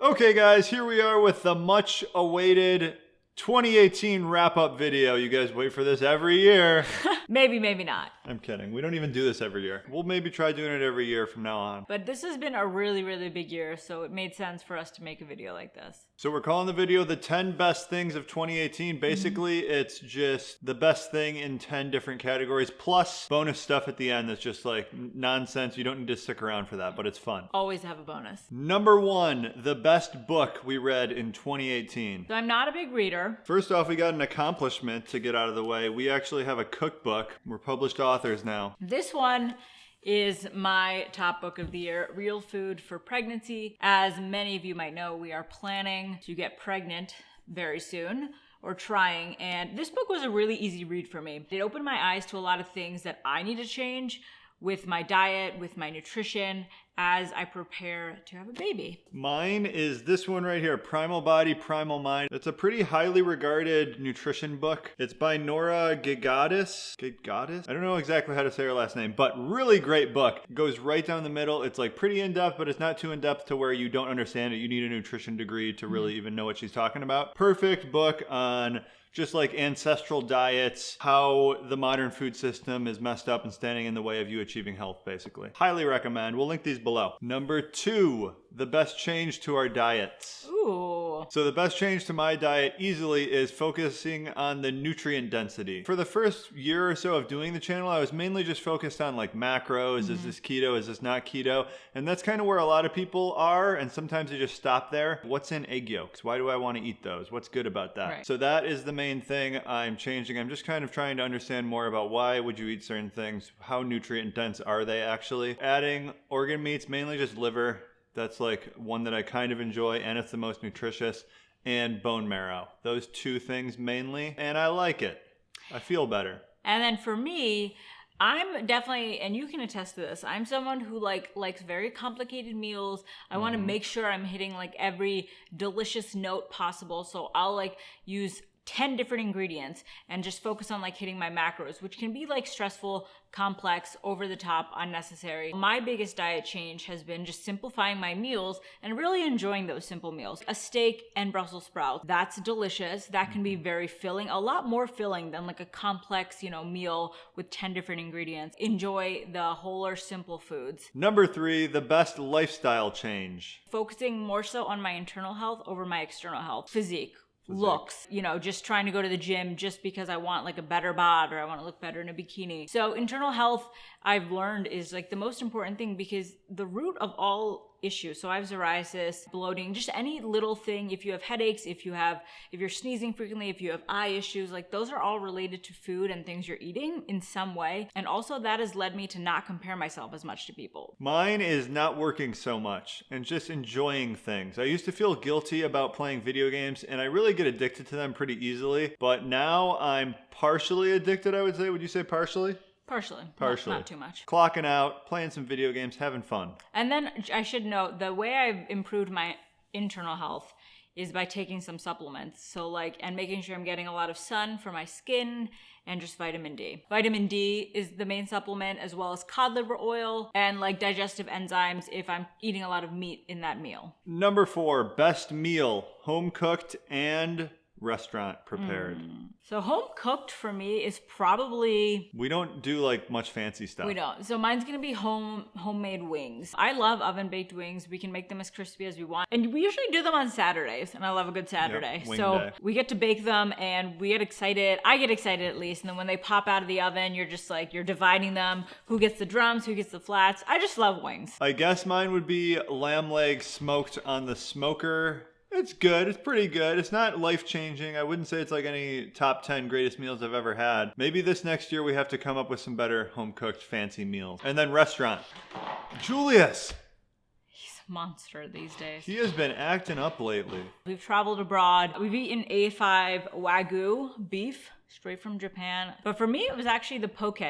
Okay guys, here we are with the much awaited 2018 wrap-up video. You guys wait for this every year. Maybe not. I'm kidding. We don't even do this every year. We'll maybe try doing it every year from now on. But this has been a really big year, so it made sense for us to make a video like this. So we're calling the video the 10 best things of 2018. Basically, it's just the best thing in 10 different categories, plus bonus stuff at the end that's just like nonsense. You don't need to stick around for that, but it's fun. Always have a bonus. Number 1, the best book we read in 2018. So I'm not a big reader. First off, we got an accomplishment to get out of the way. We actually have a cookbook. We're published authors now. This one is my top book of the year, Real Food for Pregnancy. As many of you might know, we are planning to get pregnant very soon, or trying, and this book was a really easy read for me. It opened my eyes to a lot of things that I need to change with my diet, with my nutrition, as I prepare to have a baby. Mine is this one right here, Primal Body, Primal Mind. It's a pretty highly regarded nutrition book. It's by Nora Gigadis. I don't know exactly how to say her last name, but really great book. It goes right down the middle. It's like pretty in-depth, but it's not too in-depth to where you don't understand it. You need a nutrition degree to really even know what she's talking about. Perfect book on just like ancestral diets, how the modern food system is messed up and standing in the way of you achieving health, basically. Highly recommend. We'll link these below. Number 2, the best change to our diets. Ooh. So the best change to my diet easily is focusing on the nutrient density. For the first year or so of doing the channel, I was mainly just focused on like macros. Is this keto? Is this not keto? And that's kind of where a lot of people are. And sometimes they just stop there. What's in egg yolks? Why do I want to eat those? What's good about that? Right. So that is the main thing I'm changing. I'm just kind of trying to understand more about why would you eat certain things? How nutrient dense are they actually? Adding organ meats, mainly just liver. That's like one that I kind of enjoy, and it's the most nutritious, and bone marrow. Those 2 things mainly, and I like it. I feel better. And then for me, I'm definitely, and you can attest to this, I'm someone who likes very complicated meals. I want to make sure I'm hitting like every delicious note possible. So I'll like use 10 different ingredients and just focus on like hitting my macros, which can be like stressful, complex, over the top, unnecessary. My biggest diet change has been just simplifying my meals and really enjoying those simple meals. A steak and Brussels sprouts, that's delicious. That can be very filling, a lot more filling than like a complex, meal with 10 different ingredients. Enjoy the wholer, simple foods. Number 3, the best lifestyle change. Focusing more so on my internal health over my external health. Physique. Looks, just trying to go to the gym just because I want like a better bod or I want to look better in a bikini. So internal health, I've learned, is like the most important thing, because the root of all issues, so I have psoriasis, bloating, just any little thing, if you have headaches, if you're sneezing frequently, if you have eye issues, like those are all related to food and things you're eating in some way. And also that has led me to not compare myself as much to people. Mine is not working so much and just enjoying things. I used to feel guilty about playing video games, and I really get addicted to them pretty easily, but now I'm partially addicted, I would say. Would you say partially? Partially. Not too much. Clocking out, playing some video games, having fun. And then I should note, the way I've improved my internal health is by taking some supplements. So and making sure I'm getting a lot of sun for my skin and just vitamin D. Vitamin D is the main supplement, as well as cod liver oil and like digestive enzymes if I'm eating a lot of meat in that meal. Number 4, best meal, home cooked and restaurant prepared. So home cooked for me is probably... We don't do like much fancy stuff. We don't. So mine's going to be homemade wings. I love oven baked wings. We can make them as crispy as we want. And we usually do them on Saturdays, and I love a good Saturday. Yep, wing so day. We get to bake them and we get excited. I get excited at least. And then when they pop out of the oven, you're just like, you're dividing them. Who gets the drums? Who gets the flats? I just love wings. I guess mine would be lamb legs smoked on the smoker. It's good. It's pretty good. It's not life-changing. I wouldn't say it's like any top 10 greatest meals I've ever had. Maybe this next year we have to come up with some better home-cooked fancy meals. And then restaurant. Julius! He's a monster these days. He has been acting up lately. We've traveled abroad. We've eaten A5 Wagyu beef straight from Japan. But for me, it was actually the poke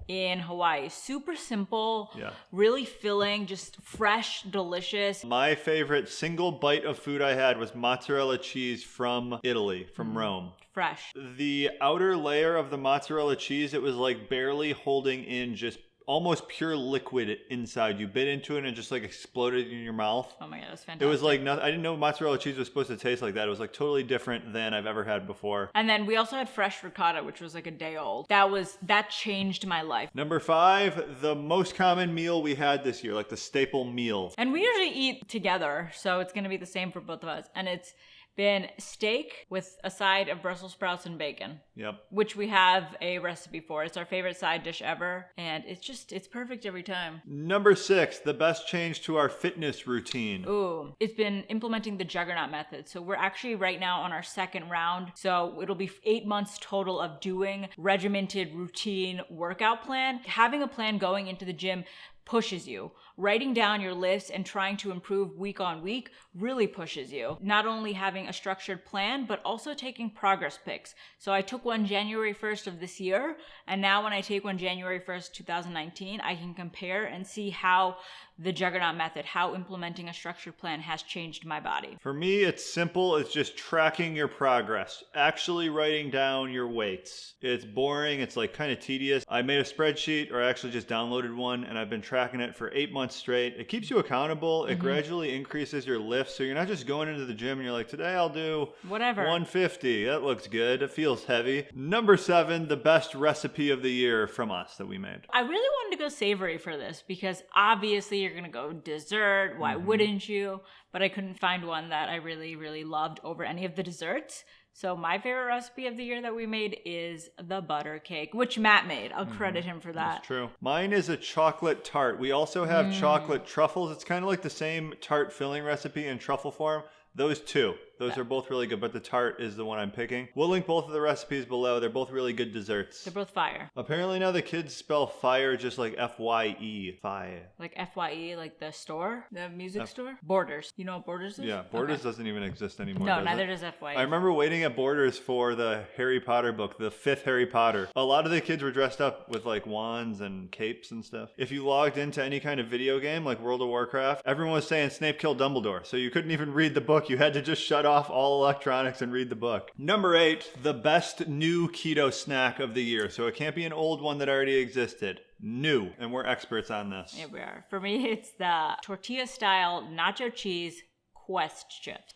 in Hawaii. Super simple, really filling, just fresh, delicious. My favorite single bite of food I had was mozzarella cheese from Italy, from Rome. Fresh. The outer layer of the mozzarella cheese, it was like barely holding in just almost pure liquid inside. You bit into it and it just like exploded in your mouth. Oh my God, that's It fantastic. was like nothing. I didn't know mozzarella cheese was supposed to taste like that. It was like totally different than I've ever had before. And then we also had fresh ricotta, which was like a day old. That changed my life. Number 5, the most common meal we had this year, like the staple meal. And we usually eat together, so it's gonna be the same for both of us. And it's been steak with a side of Brussels sprouts and bacon. Yep. Which we have a recipe for. It's our favorite side dish ever. And it's perfect every time. Number 6, the best change to our fitness routine. Ooh, it's been implementing the Juggernaut method. So we're actually right now on our second round. So it'll be 8 months total of doing regimented routine workout plan. Having a plan going into the gym pushes you. Writing down your list and trying to improve week on week really pushes you. Not only having a structured plan, but also taking progress pics. So I took one January 1st of this year, and now when I take one January 1st, 2019, I can compare and see how the Juggernaut method, how implementing a structured plan has changed my body. For me, it's simple. It's just tracking your progress, actually writing down your weights. It's boring. It's like kind of tedious. I made a spreadsheet, or I actually just downloaded one, and I've been tracking it for 8 months straight. It keeps you accountable. It gradually increases your lifts. So you're not just going into the gym and you're like, today I'll do whatever 150. That looks good. It feels heavy. Number 7, the best recipe of the year from us that we made. I really wanted to go savory for this because obviously you're gonna go dessert. Why wouldn't you? But I couldn't find one that I really, really loved over any of the desserts. So my favorite recipe of the year that we made is the butter cake, which Matt made. I'll credit him for that. That's true. Mine is a chocolate tart. We also have chocolate truffles. It's kind of like the same tart filling recipe in truffle form. Those two. Those are both really good, but the tart is the one I'm picking. We'll link both of the recipes below. They're both really good desserts. They're both fire. Apparently now the kids spell fire just like F-Y-E. Fire. Like F-Y-E, like the store? The music store? Borders. You know what Borders is? Yeah, Borders doesn't even exist anymore. No, neither does F-Y-E. I remember waiting at Borders for the Harry Potter book, the 5th Harry Potter. A lot of the kids were dressed up with like wands and capes and stuff. If you logged into any kind of video game like World of Warcraft, everyone was saying Snape killed Dumbledore. So you couldn't even read the book. You had to just shut off all electronics and read the book. Number 8, the best new keto snack of the year. So it can't be an old one that already existed. New. And we're experts on this. Yeah, we are. For me, it's the tortilla-style nacho cheese Quest chips.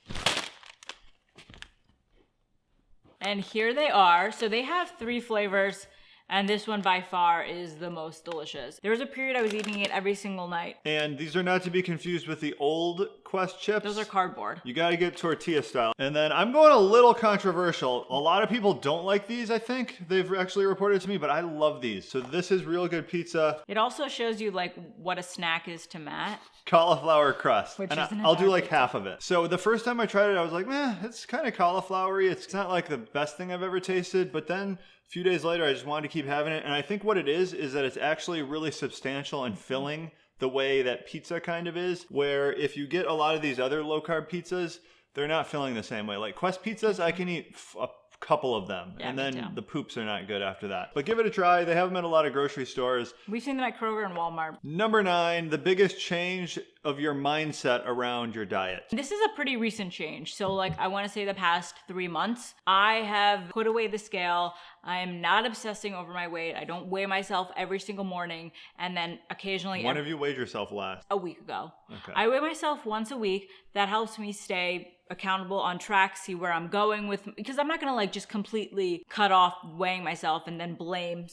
And here they are. So they have 3 flavors. And this one by far is the most delicious. There was a period I was eating it every single night. And these are not to be confused with the old Quest chips. Those are cardboard. You gotta get tortilla style. And then I'm going a little controversial. A lot of people don't like these, I think. They've actually reported to me, but I love these. So this is real good pizza. It also shows you like what a snack is to Matt. Cauliflower crust. Which and isn't I'll do like pizza. half of it. So the first time I tried it, I was like, meh, it's kind of cauliflowery. It's not like the best thing I've ever tasted. But then a few days later, I just wanted to keep having it. And I think what it is that it's actually really substantial and filling the way that pizza kind of is. Where if you get a lot of these other low-carb pizzas, they're not filling the same way. Like Quest pizzas, I can eat a couple of them. Yeah, and me then too. the poops are not good after that. But give it a try. They have them at a lot of grocery stores. We've seen them at Kroger and Walmart. Number 9, the biggest change of your mindset around your diet. This is a pretty recent change. So like I want to say the past 3 months, I have put away the scale. I am not obsessing over my weight. I don't weigh myself every single morning. And then occasionally When have you weighed yourself last? a week ago. Okay. I weigh myself once a week. That helps me stay accountable, on track, see where I'm going with, because I'm not going to like just completely cut off weighing myself and then blame,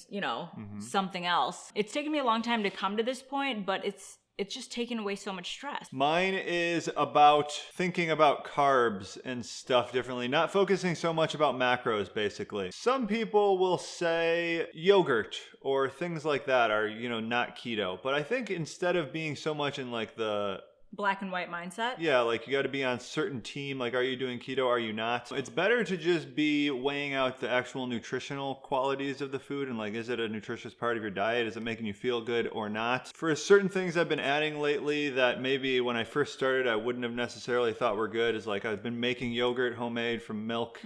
something else. It's taken me a long time to come to this point, but it's just taken away so much stress. Mine is about thinking about carbs and stuff differently, not focusing so much about macros, basically. Some people will say yogurt or things like that are, not keto. But I think instead of being so much in like the Black and white mindset. yeah, like you got to be on certain team. Like, are you doing keto? Are you not? It's better to just be weighing out the actual nutritional qualities of the food and like, is it a nutritious part of your diet? Is it making you feel good or not? For certain things I've been adding lately that maybe when I first started I wouldn't have necessarily thought were good is like I've been making yogurt homemade from milk.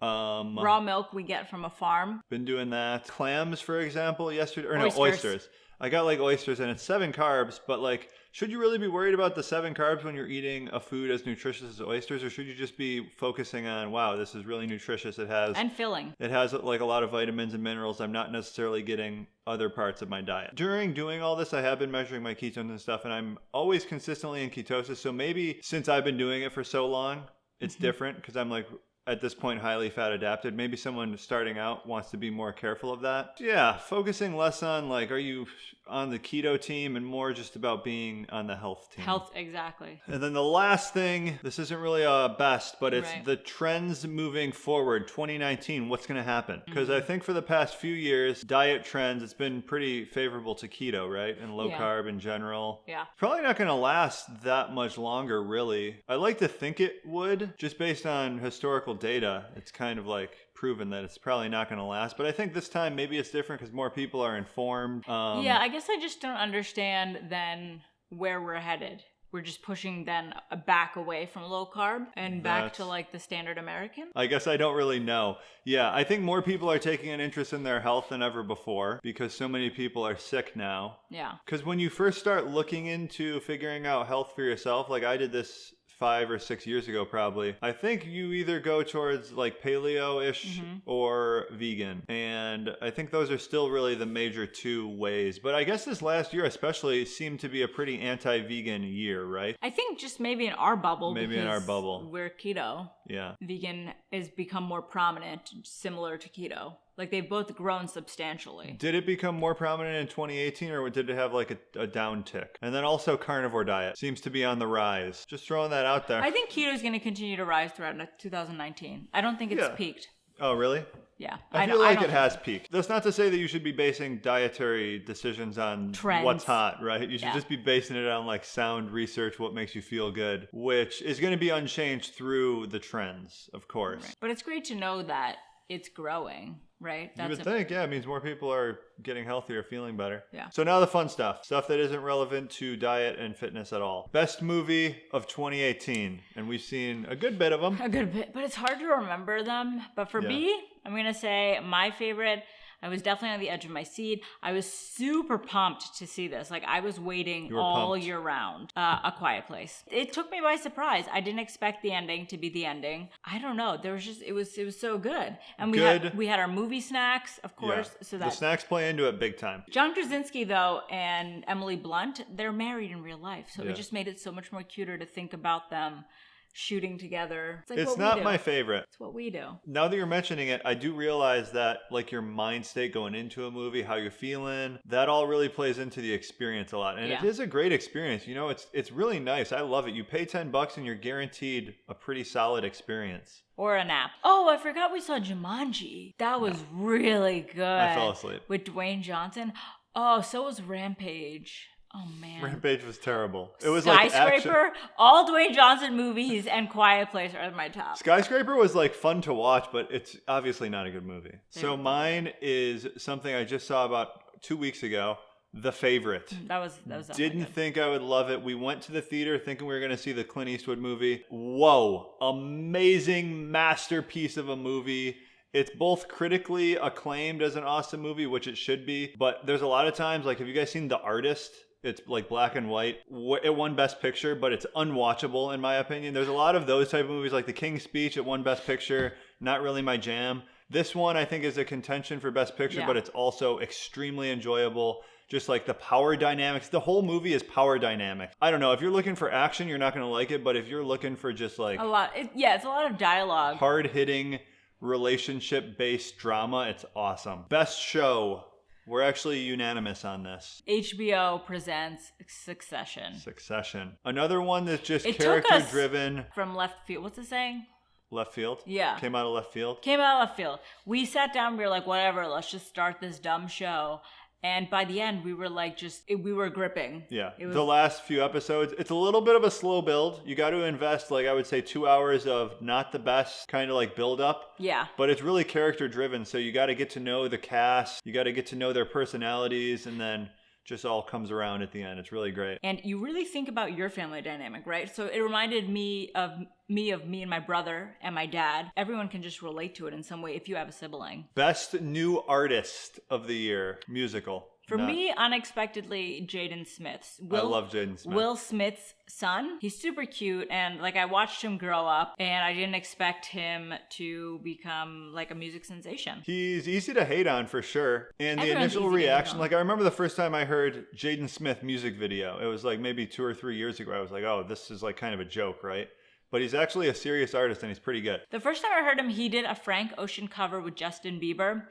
Raw milk we get from a farm. Been doing that. Clams, for example, yesterday, or no, Oysters. oysters. I got like oysters and it's 7 carbs, but like, should you really be worried about the 7 carbs when you're eating a food as nutritious as oysters, or should you just be focusing on, wow, this is really nutritious. And filling. It has like a lot of vitamins and minerals I'm not necessarily getting other parts of my diet. During doing all this, I have been measuring my ketones and stuff, and I'm always consistently in ketosis. So maybe since I've been doing it for so long, it's different because I'm like, at this point, highly fat adapted. Maybe someone starting out wants to be more careful of that. Yeah, focusing less on like, are you on the keto team, and more just about being on the health team. Health, exactly. And then the last thing, this isn't really a best, but it's the trends moving forward, 2019, what's going to happen? Because I think for the past few years, diet trends, it's been pretty favorable to keto, right? And low carb in general. Yeah. Probably not going to last that much longer, really. I like to think it would, just based on historical data. It's kind of like proven that it's probably not going to last, but I think this time maybe it's different because more people are informed. Yeah, I guess I just don't understand then where we're headed. We're just pushing then back away from low carb and back to like the standard American. I guess I don't really know. Yeah, I think more people are taking an interest in their health than ever before because so many people are sick now. Yeah. Because when you first start looking into figuring out health for yourself, like I did this 5 or 6 years ago probably, I think you either go towards like paleo-ish or vegan. And I think those are still really the major 2 ways. But I guess this last year especially seemed to be a pretty anti-vegan year, right? I think just maybe in our bubble. Maybe in our bubble. We're keto. Yeah. Vegan has become more prominent, similar to keto. Like they've both grown substantially. Did it become more prominent in 2018 or did it have like a downtick? And then also carnivore diet seems to be on the rise. Just throwing that out there. I think keto is going to continue to rise throughout 2019, I don't think it's peaked. Oh, really? Yeah. I feel like it has peaked. That's not to say that you should be basing dietary decisions on trends. What's hot, right? You should just be basing it on like sound research, what makes you feel good, which is going to be unchanged through the trends, of course. Right. But it's great to know that it's growing, right? You would think, yeah, it means more people are getting healthier, feeling better. Yeah. So now the fun stuff that isn't relevant to diet and fitness at all. Best movie of 2018, and we've seen a good bit of them. A good bit, but it's hard to remember them. But for me, I'm going to say my favorite, I was definitely on the edge of my seat. I was super pumped to see this. Like I was waiting all year round. A Quiet Place. It took me by surprise. I didn't expect the ending to be the ending. I don't know. There was just it was so good. And we had our movie snacks, of course. Yeah. So that the snacks play into it big time. John Krasinski though and Emily Blunt, they're married in real life, so it just made it so much more cuter to think about them shooting together. It's not my favorite. It's what we do. Now that you're mentioning it, I do realize that like your mind state going into a movie, how you're feeling, that all really plays into the experience a lot. And it is a great experience. You know, it's really nice. I love it. You pay $10 and you're guaranteed a pretty solid experience. Or a nap. Oh, I forgot we saw Jumanji. That was really good. I fell asleep. With Dwayne Johnson. Oh, so was Rampage. Oh man, Rampage was terrible. It was Skyscraper. Like all Dwayne Johnson movies and Quiet Place are my top. Skyscraper was like fun to watch, but it's obviously not a good movie. So mine is something I just saw about 2 weeks ago. The Favorite. That was Didn't good. think I would love it. We went to the theater thinking we were going to see the Clint Eastwood movie. Whoa, amazing masterpiece of a movie. It's both critically acclaimed as an awesome movie, which it should be, but there's a lot of times, like, have you guys seen The Artist? It's like black and white. It won Best Picture, but it's unwatchable in my opinion. There's a lot of those type of movies, like The King's Speech. It won Best Picture. Not really my jam. This one I think is a contention for Best Picture, but it's also extremely enjoyable. Just like the power dynamics. The whole movie is power dynamic. I don't know. If you're looking for action, you're not going to like it. But if you're looking for just like it's a lot of dialogue. Hard-hitting, relationship-based drama, it's awesome. Best show. We're actually unanimous on this. HBO presents Succession. Another one that's just character-driven. From left field. What's it saying? Left field? Yeah. Came out of left field? Came out of left field. We sat down, we were like, whatever, let's just start this dumb show. And by the end, we were like we were gripping. Yeah. The last few episodes, it's a little bit of a slow build. You got to invest, like I would say, 2 hours of not the best kind of like build up. Yeah. But it's really character driven. So you got to get to know the cast. You got to get to know their personalities. And then just all comes around at the end. It's really great. And you really think about your family dynamic, right? So it reminded me of me and my brother and my dad. Everyone can just relate to it in some way if you have a sibling. Best new artist of the year, musical. For me, unexpectedly, Jaden Smith. I love Jaden Smith. Will Smith's son. He's super cute, and like I watched him grow up, and I didn't expect him to become like a music sensation. He's easy to hate on for sure. And the Everyone's initial easy to hate reaction, on. like I remember the first time I heard Jaden Smith music video, it was like maybe 2 or 3 years ago. I was like, oh, this is like kind of a joke, right? But he's actually a serious artist and he's pretty good. The first time I heard him, he did a Frank Ocean cover with Justin Bieber.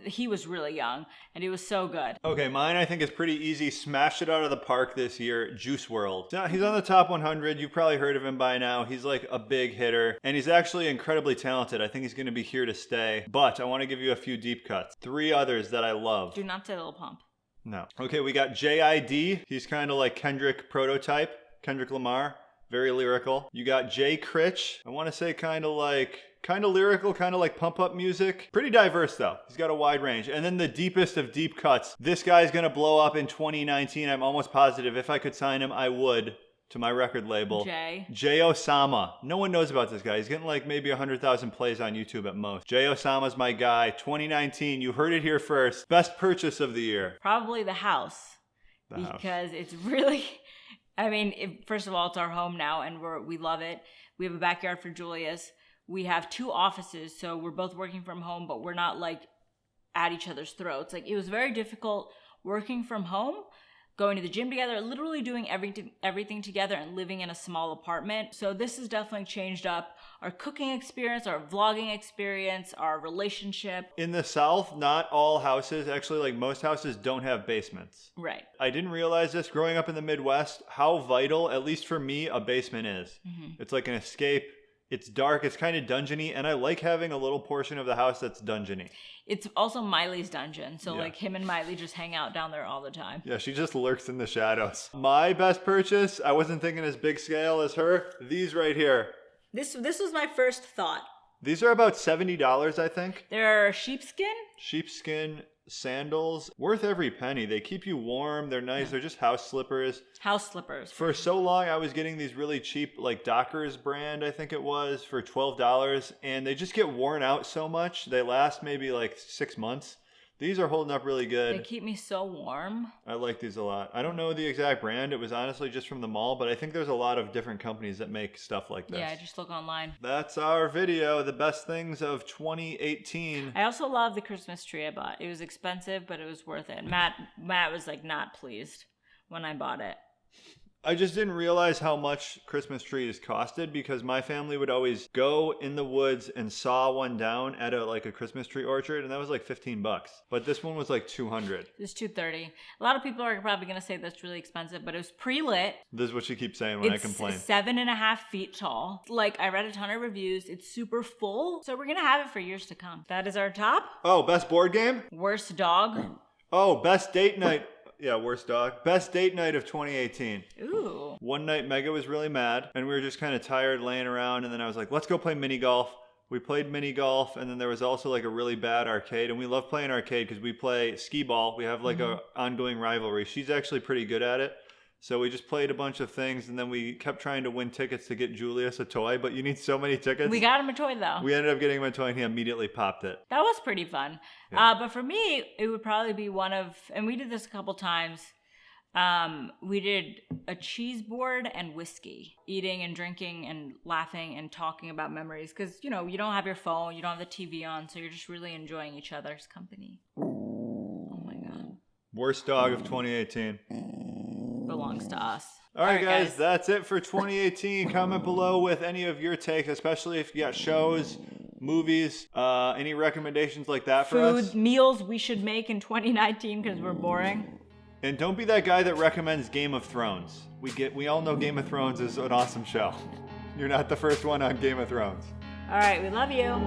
He was really young, and he was so good. Okay, mine I think is pretty easy. Smashed it out of the park this year, Juice WRLD. Now, he's on the top 100. You've probably heard of him by now. He's like a big hitter, and he's actually incredibly talented. I think he's going to be here to stay. But I want to give you a few deep cuts. 3 others that I love. Do not say Lil Pump. No. Okay, we got J.I.D. He's kind of like Kendrick prototype. Kendrick Lamar. Very lyrical. You got Jay Critch. I want to say kind of lyrical, kind of like pump up music. Pretty diverse though. He's got a wide range. And then the deepest of deep cuts. This guy's gonna blow up in 2019. I'm almost positive. If I could sign him, I would to my record label. Jay Osama. No one knows about this guy. He's getting like maybe 100,000 plays on YouTube at most. Jay Osama's my guy. 2019. You heard it here first. Best purchase of the year. Probably the house. Because it's really, I mean, first of all, it's our home now, and we love it. We have a backyard for Julius. We have 2 offices, so we're both working from home, but we're not like at each other's throats. Like, it was very difficult working from home, going to the gym together, literally doing everything together and living in a small apartment. So this has definitely changed up our cooking experience, our vlogging experience, our relationship. In the South, not all houses, actually like most houses don't have basements. Right. I didn't realize this growing up in the Midwest, how vital, at least for me, a basement is. Mm-hmm. It's like an escape. It's dark, it's kind of dungeony, and I like having a little portion of the house that's dungeony. It's also Miley's dungeon, so like him and Miley just hang out down there all the time. Yeah, she just lurks in the shadows. My best purchase, I wasn't thinking as big scale as her, these right here. This was my first thought. These are about $70, I think. They're sheepskin? Sheepskin sandals, worth every penny. They keep you warm. They're nice. Yeah. They're just house slippers. House slippers. For so long, I was getting these really cheap, like Dockers brand, I think it was, for $12. And they just get worn out so much. They last maybe like 6 months. These are holding up really good. They keep me so warm. I like these a lot. I don't know the exact brand. It was honestly just from the mall, but I think there's a lot of different companies that make stuff like this. Yeah, just look online. That's our video, the best things of 2018. I also love the Christmas tree I bought. It was expensive, but it was worth it. Matt was like not pleased when I bought it. I just didn't realize how much Christmas trees costed because my family would always go in the woods and saw one down at a Christmas tree orchard, and that was like $15. But this one was like $200. It was $230. A lot of people are probably gonna say that's really expensive, but it was pre-lit. This is what she keeps saying when I complain. It's 7.5 feet tall. Like, I read a ton of reviews. It's super full, so we're gonna have it for years to come. That is our top. Oh, best board game? Worst dog. Oh, best date night. Yeah, worst dog. Best date night of 2018. Ooh. One night, Mega was really mad, and we were just kind of tired laying around, and then I was like, let's go play mini golf. We played mini golf, and then there was also like a really bad arcade, and we love playing arcade because we play skee ball. We have like a ongoing rivalry. She's actually pretty good at it. So we just played a bunch of things, and then we kept trying to win tickets to get Julius a toy, but you need so many tickets. We got him a toy, though. We ended up getting him a toy, and he immediately popped it. That was pretty fun. Yeah. But for me, it would probably be one of, and we did this a couple times, we did a cheese board and whiskey, eating and drinking and laughing and talking about memories. Because, you know, you don't have your phone, you don't have the TV on, so you're just really enjoying each other's company. Oh my God. Worst dog of 2018. Belongs to us. All right, guys, that's it for 2018. Comment below with any of your takes, especially if you got shows, movies, any recommendations like that for us. Food, meals we should make in 2019 because we're boring. And don't be that guy that recommends Game of Thrones. We all know Game of Thrones is an awesome show. You're not the first one on Game of Thrones. All right, we love you.